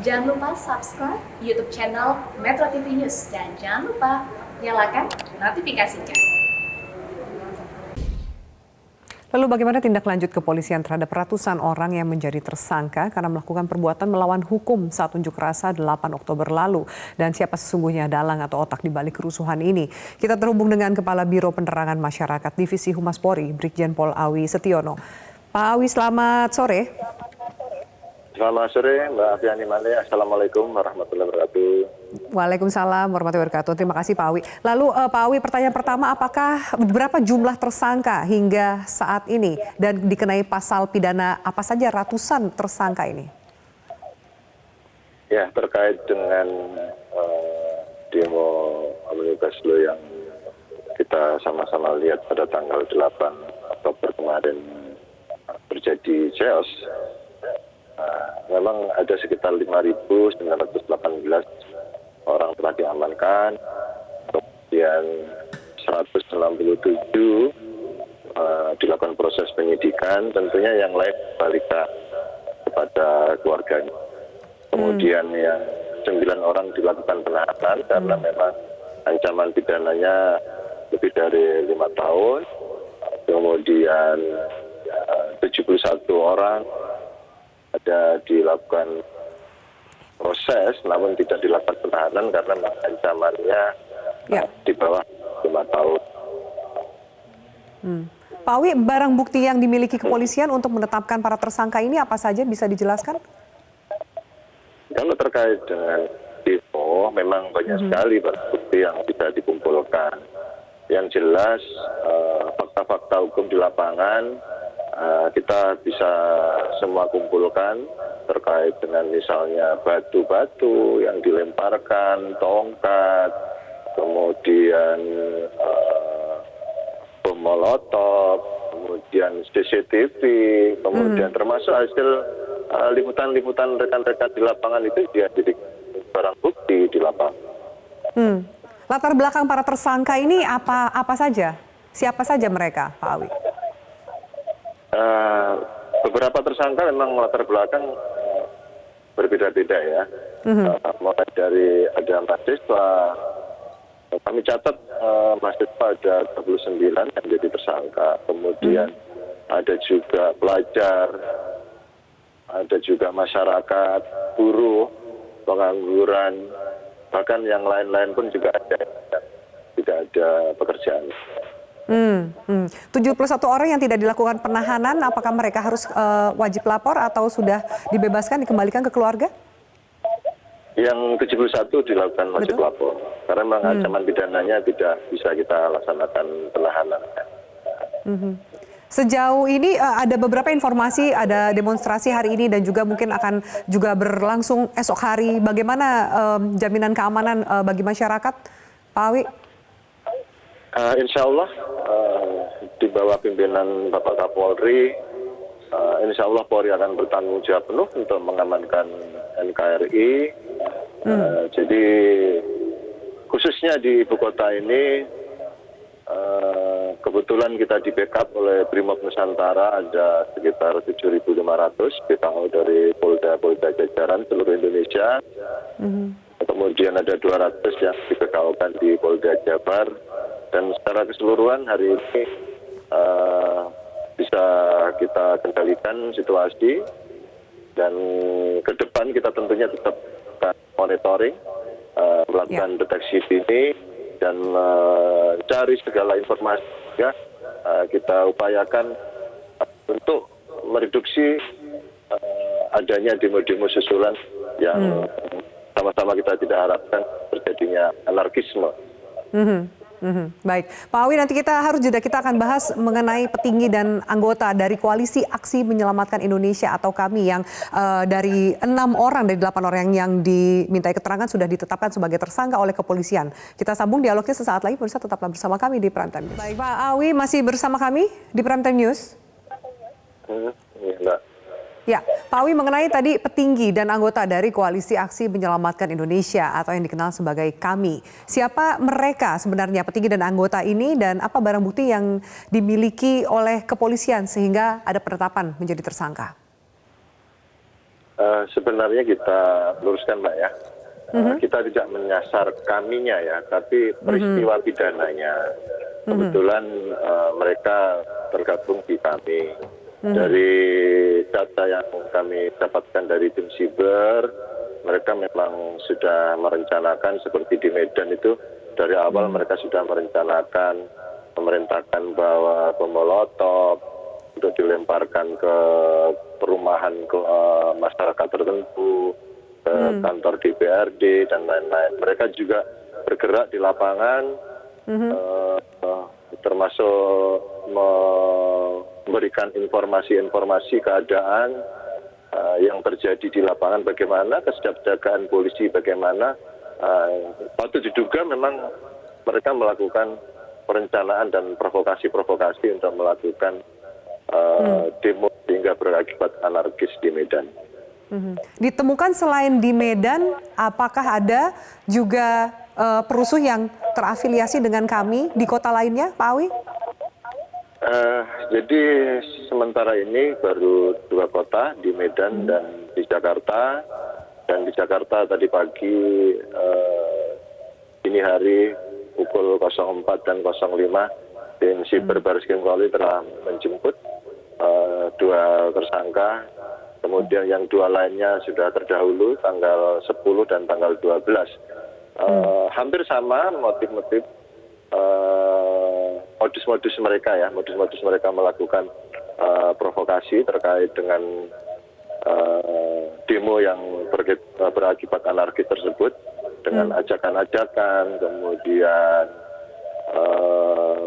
Jangan lupa subscribe YouTube channel Metro TV News dan jangan lupa nyalakan notifikasinya. Lalu bagaimana tindak lanjut kepolisian terhadap ratusan orang yang menjadi tersangka karena melakukan perbuatan melawan hukum saat unjuk rasa 8 Oktober lalu? Dan siapa sesungguhnya dalang atau otak di balik kerusuhan ini? Kita terhubung dengan Kepala Biro Penerangan Masyarakat Divisi Humas Polri, Brigjen Pol Awi Setiono. Pak Awi, selamat sore. Selamat sore, Mbak Afiani Mane. Assalamualaikum warahmatullahi wabarakatuh. Waalaikumsalam warahmatullahi wabarakatuh. Terima kasih Pak Awi. Lalu Pak Awi, pertanyaan pertama, apakah berapa jumlah tersangka hingga saat ini dan dikenai pasal pidana apa saja ratusan tersangka ini? Ya, terkait dengan demo Omnibus Law yang kita sama-sama lihat pada tanggal 8 Oktober kemarin terjadi chaos. Memang ada sekitar 5.918 orang telah diamankan, kemudian 167 dilakukan proses penyidikan, tentunya yang lain balikan kepada keluarganya. Kemudian yang 9 orang dilakukan penahanan karena memang ancaman pidananya lebih dari 5 tahun, kemudian 71 orang ada dilakukan proses namun tidak dilakukan penahanan karena ancamannya di bawah 5 tahun. Pak Awi, barang bukti yang dimiliki kepolisian untuk menetapkan para tersangka ini apa saja, bisa dijelaskan? Kalau terkait dengan demo, memang banyak sekali barang bukti yang bisa dikumpulkan. Yang jelas fakta-fakta hukum di lapangan kita bisa semua kumpulkan terkait dengan misalnya batu-batu yang dilemparkan, tongkat, kemudian bom molotov, kemudian CCTV, kemudian termasuk hasil liputan-liputan rekan-rekan di lapangan itu dia jadi barang bukti di lapangan. Latar belakang para tersangka ini apa saja? Siapa saja mereka, Pak Awi? Beberapa tersangka memang latar belakang berbeda-beda ya. Mulai dari ada mahasiswa, kami catat mahasiswa ada 29 yang jadi tersangka. Kemudian ada juga pelajar, ada juga masyarakat, buruh, pengangguran, bahkan yang lain-lain pun juga ada. Tidak ada pekerjaan. 71 orang yang tidak dilakukan penahanan, apakah mereka harus wajib lapor atau sudah dibebaskan, dikembalikan ke keluarga? Yang 71 dilakukan wajib lapor, karena memang ancaman pidananya tidak bisa kita laksanakan penahanan. Sejauh ini ada beberapa informasi, ada demonstrasi hari ini dan juga mungkin akan juga berlangsung esok hari. Bagaimana jaminan keamanan bagi masyarakat, Pak Awi? Insya Allah di bawah pimpinan Bapak Kapolri, insya Allah Polri akan bertanggung jawab penuh untuk mengamankan NKRI. Jadi khususnya di ibu kota ini, kebetulan kita di backup oleh Brimob Nusantara ada sekitar 7.500 ditanggung dari Polda jajaran seluruh Indonesia. Kemudian ada 200 yang dibackup di Polda Jabar. Dan secara keseluruhan hari ini bisa kita kendalikan situasi dan ke depan kita tentunya tetap monitoring, melakukan deteksi dini dan mencari segala informasi ya, kita upayakan untuk mereduksi adanya demo-demo susulan yang sama-sama kita tidak harapkan terjadinya anarkisme. Baik, Pak Awi, nanti kita akan bahas mengenai petinggi dan anggota dari Koalisi Aksi Menyelamatkan Indonesia atau kami yang dari 6 orang dari 8 orang yang dimintai keterangan sudah ditetapkan sebagai tersangka oleh kepolisian. Kita sambung dialognya sesaat lagi, pemirsa tetaplah bersama kami di Prime Time News. Baik, Pak Awi masih bersama kami di Prime Time News. Ya, Pak Awi, mengenai tadi petinggi dan anggota dari Koalisi Aksi Menyelamatkan Indonesia atau yang dikenal sebagai KAMI. Siapa mereka sebenarnya petinggi dan anggota ini dan apa barang bukti yang dimiliki oleh kepolisian sehingga ada penetapan menjadi tersangka? Sebenarnya kita luruskan Mbak ya. Kita tidak menyasar kaminya ya, tapi peristiwa pidananya. Kebetulan mereka tergabung di kami. Dari data yang kami dapatkan dari tim siber, mereka memang sudah merencanakan seperti di Medan itu, dari awal mereka sudah merencanakan, memerintahkan bahwa bom molotov untuk dilemparkan ke perumahan ke masyarakat tertentu, ke kantor DPRD dan lain-lain. Mereka juga bergerak di lapangan, termasuk memberikan informasi-informasi keadaan yang terjadi di lapangan, bagaimana kesiapsiagaan polisi, bagaimana patut diduga memang mereka melakukan perencanaan dan provokasi-provokasi untuk melakukan demo sehingga berakibat anarkis di Medan. Ditemukan selain di Medan, apakah ada juga perusuh yang terafiliasi dengan kami di kota lainnya, Pak Awi? Jadi sementara ini baru 2 kota, di Medan dan di Jakarta. Dan di Jakarta tadi pagi, dini hari pukul 04 dan 05, tim Siber Baris Krim Polri telah menjemput 2 tersangka. Kemudian yang 2 lainnya sudah terdahulu tanggal 10 dan tanggal 12. Hampir sama motif-motif, modus-modus mereka ya, modus-modus mereka melakukan provokasi terkait dengan demo yang berakibat anarkis tersebut, dengan ajakan-ajakan, kemudian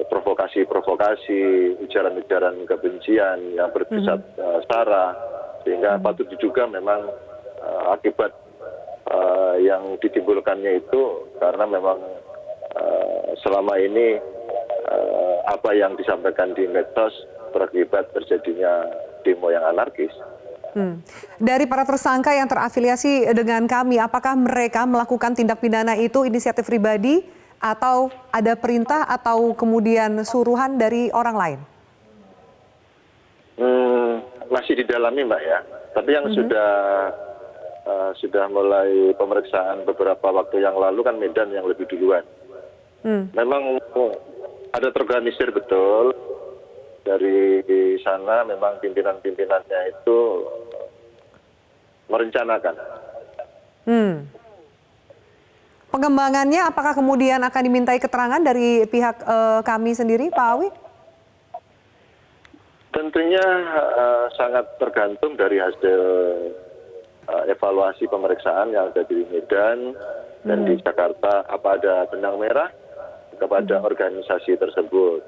provokasi-provokasi, ujaran-ujaran kebencian yang bersifat sara, sehingga patut diduga memang akibat yang ditimbulkannya itu karena memang selama ini apa yang disampaikan di medsos berakibat terjadinya demo yang anarkis. Dari para tersangka yang terafiliasi dengan kami, apakah mereka melakukan tindak pidana itu inisiatif pribadi atau ada perintah atau kemudian suruhan dari orang lain? Masih didalami Mbak ya, tapi yang sudah mulai pemeriksaan beberapa waktu yang lalu kan Medan yang lebih duluan. Memang ada terorganisir betul dari sana, memang pimpinan-pimpinannya itu merencanakan. Pengembangannya apakah kemudian akan dimintai keterangan dari pihak kami sendiri, Pak Awi? Tentunya sangat tergantung dari hasil evaluasi pemeriksaan yang ada di Medan dan di Jakarta, apa ada benang merah kepada organisasi tersebut.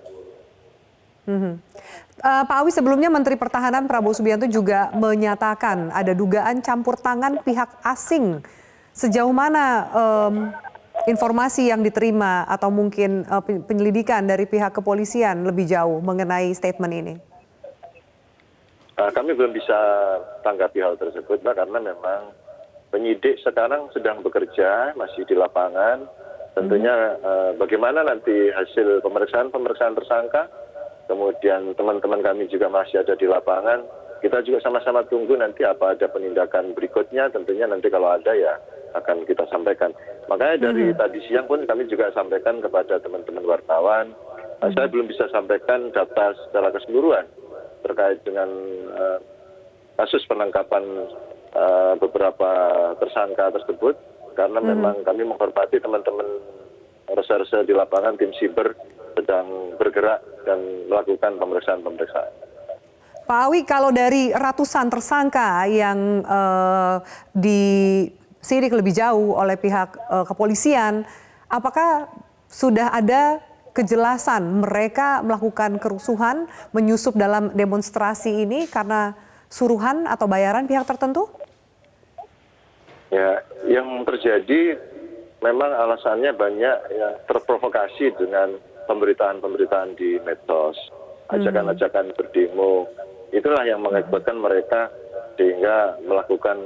Pak Awi, sebelumnya Menteri Pertahanan Prabowo Subianto juga menyatakan ada dugaan campur tangan pihak asing. Sejauh mana informasi yang diterima atau mungkin penyelidikan dari pihak kepolisian lebih jauh mengenai statement ini? Kami belum bisa tanggapi hal tersebut, Mbak, karena memang penyidik sekarang sedang bekerja, masih di lapangan. Tentunya bagaimana nanti hasil pemeriksaan tersangka, kemudian teman-teman kami juga masih ada di lapangan. Kita juga sama-sama tunggu nanti apa ada penindakan berikutnya, tentunya nanti kalau ada ya akan kita sampaikan. Makanya dari tadi siang pun kami juga sampaikan kepada teman-teman wartawan, saya belum bisa sampaikan data secara keseluruhan terkait dengan kasus penangkapan beberapa tersangka tersebut, karena memang kami menghormati teman-teman reserse di lapangan, tim siber sedang bergerak dan melakukan pemeriksaan-pemeriksaan. Pak Awi, kalau dari ratusan tersangka yang disidik lebih jauh oleh pihak kepolisian, apakah sudah ada kejelasan mereka melakukan kerusuhan, menyusup dalam demonstrasi ini karena suruhan atau bayaran pihak tertentu? Ya, yang terjadi memang alasannya banyak yang terprovokasi dengan pemberitaan-pemberitaan di medsos, ajakan-ajakan berdemo. Itulah yang mengakibatkan mereka sehingga melakukan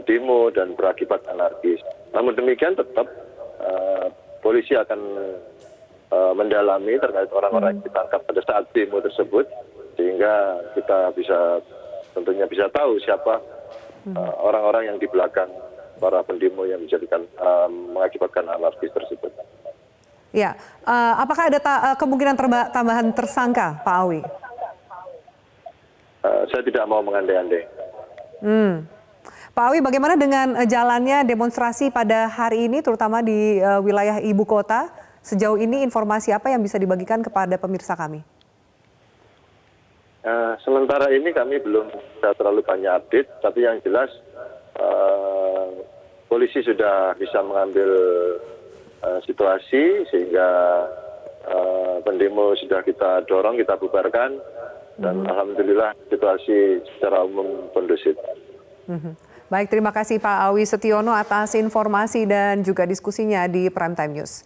demo dan berakibat anarkis. Namun demikian tetap polisi akan mendalami terkait orang-orang yang ditangkap pada saat demo tersebut, sehingga kita tentunya bisa tahu siapa orang-orang yang di belakang para pendemo yang mengakibatkan anarkis tersebut. Ya, apakah ada kemungkinan tambahan tersangka, Pak Awi? Saya tidak mau mengandai-andai. Pak Awi, bagaimana dengan jalannya demonstrasi pada hari ini, terutama di wilayah ibu kota? Sejauh ini informasi apa yang bisa dibagikan kepada pemirsa kami? Sementara ini kami belum terlalu banyak update, tapi yang jelas polisi sudah bisa mengambil situasi sehingga pendemo sudah kita dorong, kita bubarkan, dan alhamdulillah situasi secara umum kondusif. Baik, terima kasih Pak Awi Setiono atas informasi dan juga diskusinya di Prime Time News.